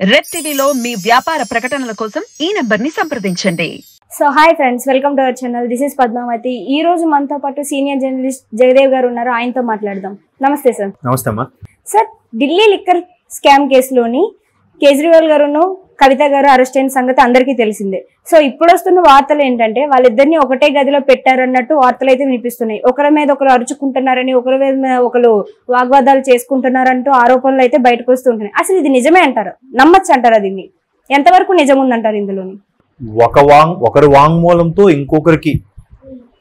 Red టీవీలో మీ వ్యాపార ప్రకటనల కోసం ఈ నంబర్ని సంప్రదించండి. So hi friends, welcome to our channel. This is Padmavathi. ఈ రోజు మనతో పాటు సీనియర్ జర్నలిస్ట్ జయదేవ్ గారు ఉన్నారు. ఆయనతో మాట్లాడదాం. నమస్తే సార్. నమస్తే అమ్మా. సార్, ఢిల్లీ లిక్కర్ స్కామ్ కేసులోని కేజ్రీవాల్ గారును కవిత గారు అరెస్ట్ అయిన సంగతి అందరికీ తెలిసిందే. సో ఇప్పుడు వస్తున్న వార్తలు ఏంటంటే వాళ్ళిద్దరిని ఒకటే గదిలో పెట్టారన్నట్టు వార్తలు అయితే వినిపిస్తున్నాయి. ఒకరి మీద ఒకరు అరుచుకుంటున్నారని, ఒకరి మీద ఒకరు వాగ్వాదాలు చేసుకుంటున్నారంటూ ఆరోపణలు అయితే బయటకు వస్తుంటున్నాయి. అసలు ఇది నిజమే అంటారా? నమ్మచ్చు అంటారా? దీన్ని ఎంతవరకు నిజం ఉందంటారు ఇందులోని? ఒకరి వాంగ్మూలంతో ఇంకొకరికి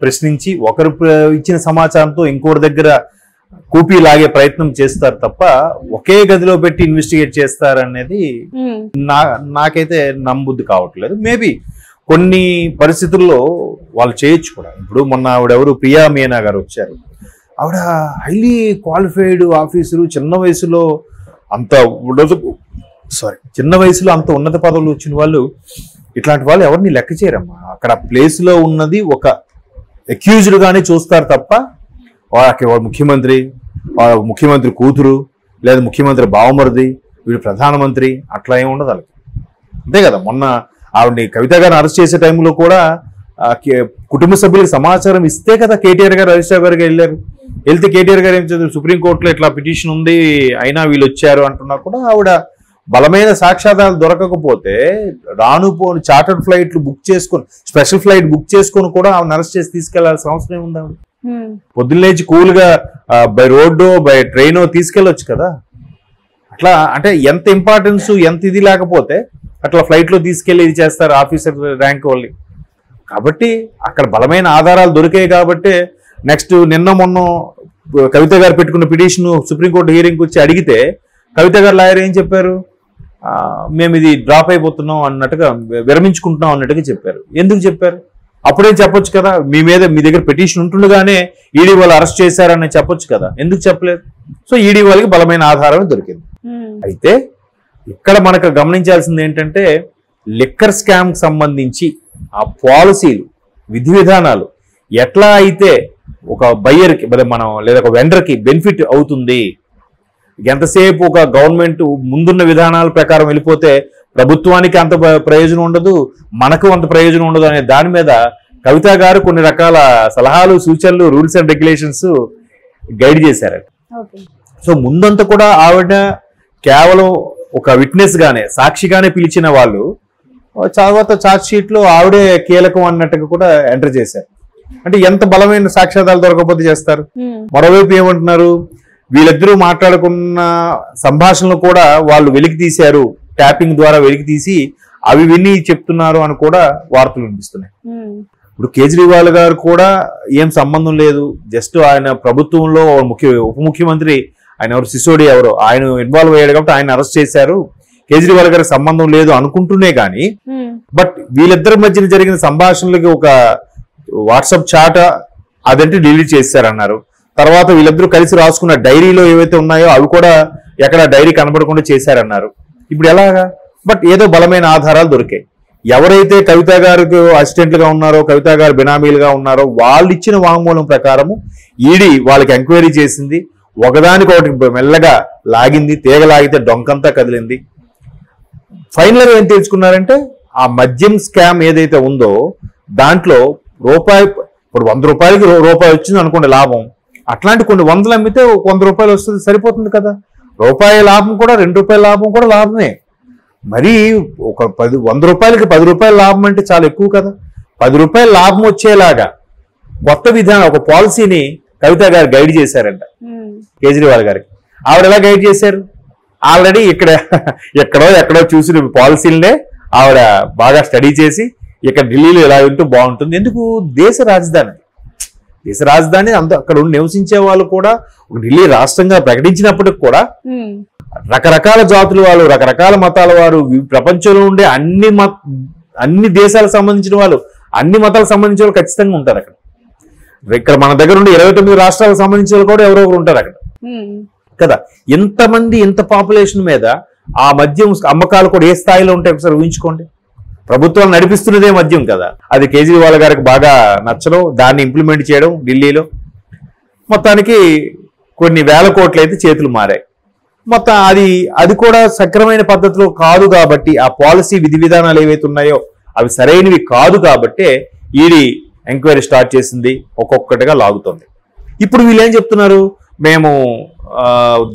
ప్రశ్నించి, ఒకరు ఇచ్చిన సమాచారంతో ఇంకొకరి దగ్గర కూపీ లాగే ప్రయత్నం చేస్తారు తప్ప ఒకే గదిలో పెట్టి ఇన్వెస్టిగేట్ చేస్తారనేది నాకైతే నమ్మబుద్ధి కావట్లేదు. మేబీ కొన్ని పరిస్థితుల్లో వాళ్ళు చేయొచ్చు కూడా. ఇప్పుడు మొన్న ఆవిడెవరు ప్రియా మీనా గారు వచ్చారు. ఆవిడ హైలీ క్వాలిఫైడ్ ఆఫీసరు, చిన్న వయసులో అంత ఉన్నత పదవులు వచ్చిన వాళ్ళు. ఇట్లాంటి వాళ్ళు ఎవరిని లెక్క చేయరమ్మా. అక్కడ ప్లేస్ లో ఉన్నది ఒక అక్యూజ్డ్ గానే చూస్తారు తప్ప ముఖ్యమంత్రి కూతురు లేదా ముఖ్యమంత్రి బావమరిది, వీడు ప్రధానమంత్రి, అట్లా ఏమి ఉండదు వాళ్ళకి. అంతే కదా. మొన్న ఆవిడని కవిత గారిని అరెస్ట్ చేసే టైంలో కూడా కుటుంబ సభ్యులకు సమాచారం ఇస్తే కదా కేటీఆర్ గారు హరీష్ రావు గారికి వెళ్ళారు. వెళ్తే కేటీఆర్ గారు ఏం చదువు, సుప్రీంకోర్టులో ఇట్లా పిటిషన్ ఉంది అయినా వీళ్ళు వచ్చారు అంటున్నా కూడా ఆవిడ బలమైన సాక్ష్యాధారాలు దొరకకపోతే రానుపోని చార్టర్డ్ ఫ్లైట్లు బుక్ చేసుకొని, స్పెషల్ ఫ్లైట్ బుక్ చేసుకొని కూడా ఆవిడని అరెస్ట్ చేసి తీసుకెళ్లాల్సిన అవసరం ఉంది. ఆవిడ పొద్దున్నేచి కూల్గా బై రోడ్డో బై ట్రైనో తీసుకెళ్ళొచ్చు కదా. అట్లా అంటే ఎంత ఇంపార్టెన్స్, ఎంత ఇది లేకపోతే అట్లా ఫ్లైట్లో తీసుకెళ్ళి ఇది చేస్తారు ఆఫీసర్ ర్యాంక్ వాళ్ళు. కాబట్టి అక్కడ బలమైన ఆధారాలు దొరికాయి కాబట్టి నెక్స్ట్ నిన్న మొన్న కవిత గారు పెట్టుకున్న పిటిషన్ సుప్రీంకోర్టు హీరింగ్కి వచ్చి అడిగితే కవిత గారు లాయర్ ఏం చెప్పారు? మేము ఇది డ్రాప్ అయిపోతున్నాం అన్నట్టుగా, విరమించుకుంటున్నాం అన్నట్టుగా చెప్పారు. ఎందుకు చెప్పారు? అప్పుడేం చెప్పొచ్చు కదా, మీ దగ్గర పిటిషన్ ఉంటుండగానే ఈడీ వాళ్ళు అరెస్ట్ చేశారని చెప్పొచ్చు కదా. ఎందుకు చెప్పలేదు? సో ఈడీ వాళ్ళకి బలమైన ఆధారం దొరికింది. అయితే ఇక్కడ మనకు గమనించాల్సింది ఏంటంటే లిక్కర్ స్కామ్ సంబంధించి ఆ పాలసీలు, విధి విధానాలు ఎట్లా అయితే ఒక బయ్యర్కి మనం లేదా ఒక వెండర్కి బెనిఫిట్ అవుతుంది. ఎంతసేపు ఒక గవర్నమెంట్ ముందున్న విధానాల ప్రకారం వెళ్ళిపోతే ప్రభుత్వానికి అంత ప్రయోజనం ఉండదు, మనకు అంత ప్రయోజనం ఉండదు అనే దాని మీద కవిత గారు కొన్ని రకాల సలహాలు, సూచనలు, రూల్స్ అండ్ రెగ్యులేషన్స్ గైడ్ చేశారు. సో ముందంతా కూడా ఆవిడ కేవలం ఒక విట్నెస్ గానే, సాక్షిగానే పిలిచిన వాళ్ళు తర్వాత ఛార్జ్ షీట్ లో ఆవిడే కీలకం అన్నట్టుగా కూడా ఎంటర్ చేశారు. అంటే ఎంత బలమైన సాక్ష్యాధారాలు దొరకకపోతే చేస్తారు. మరోవైపు ఏమంటున్నారు, వీళ్ళిద్దరూ మాట్లాడుకున్న సంభాషణలు కూడా వాళ్ళు వెలికి తీశారు, ట్యాపింగ్ ద్వారా వెలికి తీసి అవి విని చెప్తున్నారు అని కూడా వార్తలు వినిపిస్తున్నాయి. ఇప్పుడు కేజ్రీవాల్ గారు కూడా ఏం సంబంధం లేదు, జస్ట్ ఆయన ప్రభుత్వంలో ఉప ముఖ్యమంత్రి ఆయన ఎవరు, సిసోడియా ఎవరో, ఆయన ఇన్వాల్వ్ అయ్యాడు కాబట్టి ఆయన అరెస్ట్ చేశారు, కేజ్రీవాల్ గారికి సంబంధం లేదు అనుకుంటూనే కానీ, బట్ వీళ్ళిద్దరి మధ్యన జరిగిన సంభాషణలకి ఒక వాట్సాప్ చాట్ అదంటే డిలీట్ చేశారన్నారు. తర్వాత వీళ్ళిద్దరూ కలిసి రాసుకున్న డైరీలో ఏవైతే ఉన్నాయో అవి కూడా ఎక్కడ డైరీ కనబడకుండా చేశారన్నారు. ఇప్పుడు ఎలాగా? బట్ ఏదో బలమైన ఆధారాలు దొరికాయి. ఎవరైతే కవిత గారికి అసిస్టెంట్లుగా ఉన్నారో, కవిత గారు బినామీలుగా ఉన్నారో వాళ్ళు ఇచ్చిన వాంగ్మూలం ప్రకారము ఈడీ వాళ్ళకి ఎంక్వైరీ చేసింది. ఒకదానికొకటి మెల్లగా లాగింది, తీగలాగితే డొంకంతా కదిలింది. ఫైనల్గా ఏం తెలుసుకున్నారంటే ఆ మద్యం స్కామ్ ఏదైతే ఉందో దాంట్లో రూపాయి, ఇప్పుడు 100 రూపాయలకి రూపాయి వచ్చింది అనుకోండి లాభం, అట్లాంటి కొన్ని వందలు అమ్మితే 100 రూపాయలు వస్తుంది, సరిపోతుంది కదా. రూపాయి లాభం కూడా 2 రూపాయల లాభం కూడా లాభమే. మరి ఒక 100 రూపాయలకి 10 రూపాయల లాభం అంటే చాలా ఎక్కువ కదా. 10 రూపాయల లాభం వచ్చేలాగా కొత్త విధానం, ఒక పాలసీని కవిత గారు గైడ్ చేశారంట కేజ్రీవాల్ గారికి. ఆవిడ ఎలా గైడ్ చేశారు? ఆల్రెడీ ఎక్కడో చూసిన పాలసీలనే ఆవిడ బాగా స్టడీ చేసి ఇక్కడ ఢిల్లీలో ఎలా ఉంటూ బాగుంటుంది. ఎందుకు? దేశ రాజధాని అంత అక్కడ నివసించే వాళ్ళు కూడా ఢిల్లీ రాష్ట్రంగా ప్రకటించినప్పటికి కూడా రకరకాల జాతుల వాళ్ళు, రకరకాల మతాల వారు, ప్రపంచంలో ఉండే అన్ని దేశాలకు సంబంధించిన వాళ్ళు, అన్ని మతాలకు సంబంధించిన వాళ్ళు ఖచ్చితంగా ఉంటారు అక్కడ. ఇక్కడ మన దగ్గర ఉండే 29 రాష్ట్రాలకు సంబంధించిన వాళ్ళు కూడా ఎవరొకరు ఉంటారు అక్కడ కదా. ఎంతమంది, ఎంత పాపులేషన్ మీద ఆ మద్యం అమ్మకాలు కూడా ఏ స్థాయిలో ఉంటాయి ఒకసారి ఊహించుకోండి. ప్రభుత్వాలు నడిపిస్తున్నదే మద్యం కదా. అది కేజ్రీవాల్ గారికి బాగా నచ్చడం, దాన్ని ఇంప్లిమెంట్ చేయడం ఢిల్లీలో మొత్తానికి కొన్ని వేల కోట్లు అయితే చేతులు మారాయి. మొత్తం అది కూడా సక్రమైన పద్ధతిలో కాదు కాబట్టి, ఆ పాలసీ విధి విధానాలు ఏవైతే ఉన్నాయో అవి సరైనవి కాదు కాబట్టే ఈడీ ఎంక్వైరీ స్టార్ట్ చేసింది, ఒక్కొక్కటిగా లాగుతుంది. ఇప్పుడు వీళ్ళు ఏం చెప్తున్నారు, మేము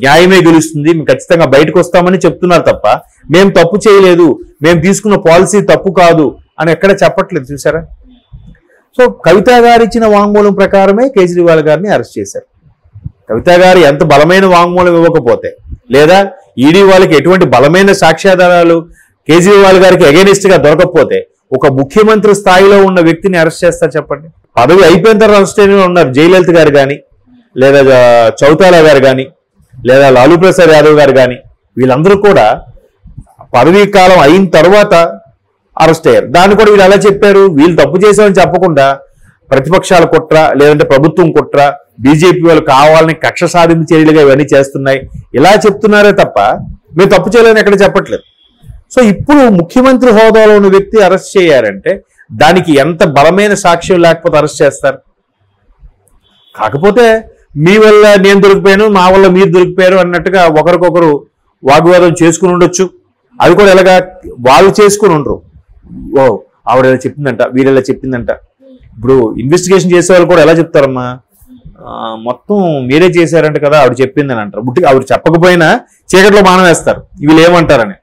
న్యాయమే గెలుస్తుంది, మేము ఖచ్చితంగా బయటకు వస్తామని చెప్తున్నారు తప్ప మేము తప్పు చేయలేదు, మేము తీసుకున్న పాలసీ తప్పు కాదు అని ఎక్కడ చెప్పట్లేదు. చూసారా? సో కవిత గారు ఇచ్చిన వాంగ్మూలం ప్రకారమే కేజ్రీవాల్ గారిని అరెస్ట్ చేశారు. కవిత గారు ఎంత బలమైన వాంగ్మూలం ఇవ్వకపోతే, లేదా ఈడీ వాళ్ళకి ఎటువంటి బలమైన సాక్ష్యాధారాలు కేజ్రీవాల్ గారికి అగెనిస్ట్ గా దొరకకపోతే ఒక ముఖ్యమంత్రి స్థాయిలో ఉన్న వ్యక్తిని అరెస్ట్ చేస్తారు చెప్పండి? పదవి అయిపోయిన తర్వాత అరెస్ట్ అయిన ఉన్నారు. జయలలిత గారు కానీ, లేదా చౌతాలా గారు కానీ, లేదా లాలూ ప్రసాద్ యాదవ్ గారు కానీ, వీళ్ళందరూ కూడా పదవీ కాలం అయిన తర్వాత అరెస్ట్ అయ్యారు. దాన్ని కూడా వీళ్ళు ఎలా చెప్పారు, వీళ్ళు తప్పు చేశామని చెప్పకుండా ప్రతిపక్షాల కుట్ర, లేదంటే ప్రభుత్వం కుట్ర, బీజేపీ వాళ్ళు కావాలని కక్ష సాధింపు చర్యలుగా ఇవన్నీ చేస్తున్నాయి, ఇలా చెప్తున్నారే తప్ప మేము తప్పు చేయలేదని ఎక్కడ చెప్పట్లేదు. సో ఇప్పుడు ముఖ్యమంత్రి హోదాలో ఉన్న వ్యక్తి అరెస్ట్ చేయారంటే దానికి ఎంత బలమైన సాక్ష్యం లేకపోతే అరెస్ట్ చేస్తారు? కాకపోతే మీ వల్ల నేను దొరికిపోయాను, మా వల్ల మీరు దొరికిపోయారు అన్నట్టుగా ఒకరికొకరు వాగ్వాదం చేసుకుని ఉండొచ్చు. అది కూడా ఎలాగా, వాళ్ళు చేసుకుని ఉండరు. ఓ ఆవిడ ఎలా చెప్పిందంట, వీరెలా చెప్పిందంట. ఇప్పుడు ఇన్వెస్టిగేషన్ చేసే వాళ్ళు కూడా ఎలా చెప్తారమ్మా, మొత్తం మీరే చేశారంట కదా ఆవిడ చెప్పిందని అంటారు. బుట్టి ఆవిడ చెప్పకపోయినా చీకట్లో బాణం వేస్తారు, వీళ్ళు ఏమంటారని.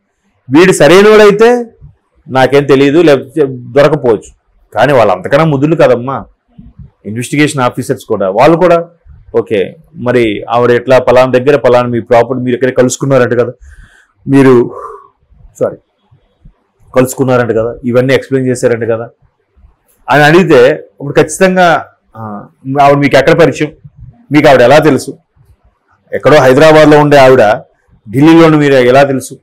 వీడు సరైన వాడైతే నాకేం తెలియదు, లేకపోతే దొరకపోవచ్చు. కానీ వాళ్ళు అంతకన్నా ముద్దులు కదమ్మా ఇన్వెస్టిగేషన్ ఆఫీసర్స్ కూడా. వాళ్ళు కూడా ఓకే మరి ఆవిడ ఎట్లా పలానా దగ్గర పలానా మీ ప్రాపర్టీ మీరు ఎక్కడ కలుసుకున్నారంట కదా, మీరు కలుసుకున్నారంట కదా, ఇవన్నీ ఎక్స్ప్లెయిన్ చేశారంట కదా అని అడిగితే ఇప్పుడు ఖచ్చితంగా ఆవిడ మీకు ఎక్కడ పరిచయం, మీకు ఆవిడ ఎలా తెలుసు, ఎక్కడో హైదరాబాద్లో ఉండే ఆవిడ ఢిల్లీలోని మీరు ఎలా తెలుసు,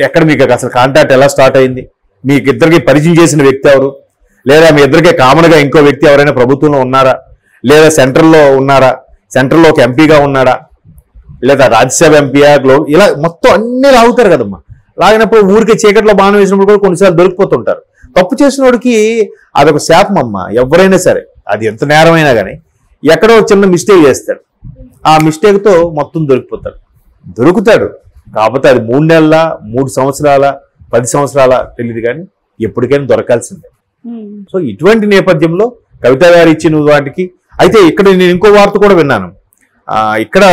ఎక్కడ మీకు అసలు కాంటాక్ట్ ఎలా స్టార్ట్ అయింది, మీకు ఇద్దరికి పరిచయం చేసిన వ్యక్తి ఎవరు, లేదా మీ ఇద్దరికే కామన్గా ఇంకో వ్యక్తి ఎవరైనా ప్రభుత్వంలో ఉన్నారా, లేదా సెంట్రల్లో ఉన్నారా, సెంట్రల్లో ఒక ఎంపీగా ఉన్నాడా, లేదా రాజ్యసభ ఎంపీయా, ఇలా మొత్తం అన్నీ లాగుతారు కదమ్మా. లాగినప్పుడు ఊరికే చీకట్లో బాణం వేసినప్పుడు కూడా కొన్నిసార్లు దొరికిపోతుంటారు. తప్పు చేసిన వాడికి అదొక శాపం అమ్మ. ఎవరైనా సరే అది ఎంత నేరమైనా కానీ ఎక్కడో చిన్న మిస్టేక్ చేస్తాడు, ఆ మిస్టేక్తో మొత్తం దొరుకుతాడు. కాకపోతే అది 3 నెలల 3 సంవత్సరాల 10 సంవత్సరాల తెలియదు కానీ ఎప్పటికైనా దొరకాల్సిందే. సో ఇటువంటి నేపథ్యంలో కవిత గారు ఇచ్చిన వాటికి అయితే ఇక్కడ నేను ఇంకో వార్త కూడా విన్నాను. ఇక్కడ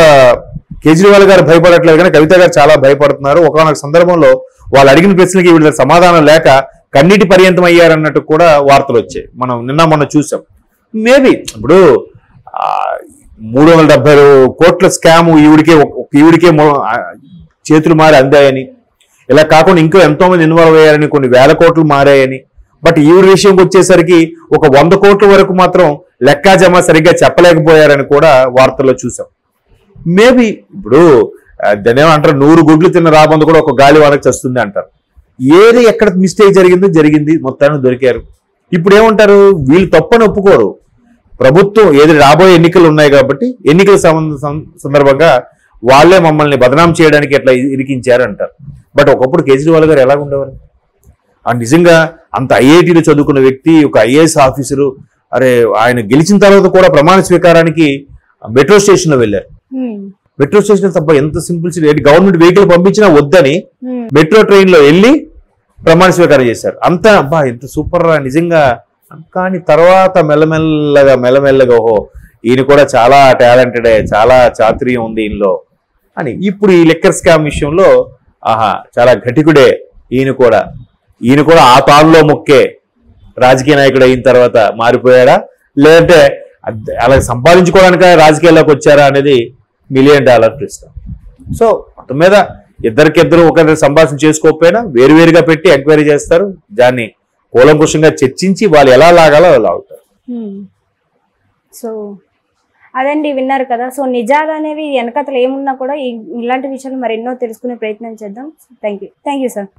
కేజ్రీవాల్ గారు భయపడట్లేదు కానీ కవిత గారు చాలా భయపడుతున్నారు. ఒకనొక సందర్భంలో వాళ్ళు అడిగిన ప్రశ్నలకి వీళ్ళ సమాధానం లేక కన్నీటి పర్యంతం అయ్యారన్నట్టు కూడా వార్తలు వచ్చాయి. మనం మొన్న చూసాం. మేబీ ఇప్పుడు 370 కోట్ల స్కామ్ ఈవిడికే చేతులు మారి అందాయని, ఇలా కాకుండా ఇంకో ఎంతో మంది ఇన్వాల్వ్ అయ్యారని, కొన్ని వేల కోట్లు మారాయని, బట్ ఈవిడ విషయంకి వచ్చేసరికి ఒక 100 కోట్ల వరకు మాత్రం లెక్కాజమా సరిగ్గా చెప్పలేకపోయారని కూడా వార్తల్లో చూసాం. మేబీ ఇప్పుడు దాని ఏమంటారు, 100 గుడ్లు తిన్న రాబందు కూడా ఒక గాలి వానకు చస్తుంది అంటారు. ఏది ఎక్కడ మిస్టేక్ జరిగింది, మొత్తాన్ని దొరికారు. ఇప్పుడు ఏమంటారు, వీళ్ళు తప్పని ఒప్పుకోరు. ప్రభుత్వం ఏది రాబోయే ఎన్నికలు ఉన్నాయి కాబట్టి ఎన్నికల సందర్భంగా వాళ్ళే మమ్మల్ని బదనాం చేయడానికి ఎట్లా ఇరికించారు అంటారు. బట్ ఒకప్పుడు కేజ్రీవాల్ గారు ఎలా ఉండేవారు, నిజంగా అంత ఐఐటీలో చదువుకున్న వ్యక్తి, ఒక ఐఏఎస్ ఆఫీసరు. అరే ఆయన గెలిచిన తర్వాత కూడా ప్రమాణ స్వీకారానికి మెట్రో స్టేషన్ లో వెళ్ళారు. మెట్రో స్టేషన్ తప్ప ఎంత సింపుల్, గవర్నమెంట్ వెహికల్ పంపించినా వద్దని మెట్రో ట్రైన్ లో వెళ్ళి ప్రమాణ స్వీకారం చేశారు. అంతా అబ్బా ఎంత సూపర్ రా నిజంగా. కానీ తర్వాత మెల్లమెల్లగా ఓహో ఈయన కూడా చాలా టాలెంటెడే, చాలా చాతుర్యం ఉంది ఈయనలో అని. ఇప్పుడు ఈ లిక్కర్ స్కామ్ విషయంలో చాలా ఘటికుడే ఈయన కూడా ఆ తానులో మొక్కే రాజకీయ నాయకుడు అయిన తర్వాత మారిపోయాడా, లేదంటే అలా సంపాదించుకోవడానికి రాజకీయాల్లోకి వచ్చారా అనేది $1 మిలియన్ ప్రశ్న. సో మొత్తం మీద ఇద్దరికిద్దరు ఒకరి సంభాషణ చేసుకోకపోయినా వేరువేరుగా పెట్టి ఎంక్వైరీ చేస్తారు. దాన్ని కూలంకుషంగా చర్చించి వాళ్ళు ఎలా లాగాలో అలా లాగుతారు. సో అదండి, విన్నారు కదా. సో నిజాలు అనేవి వెనకతలు ఏమున్నా కూడా ఇలాంటి విషయాలు మరెన్నో తెలుసుకునే ప్రయత్నం చేద్దాం. Thank you sir.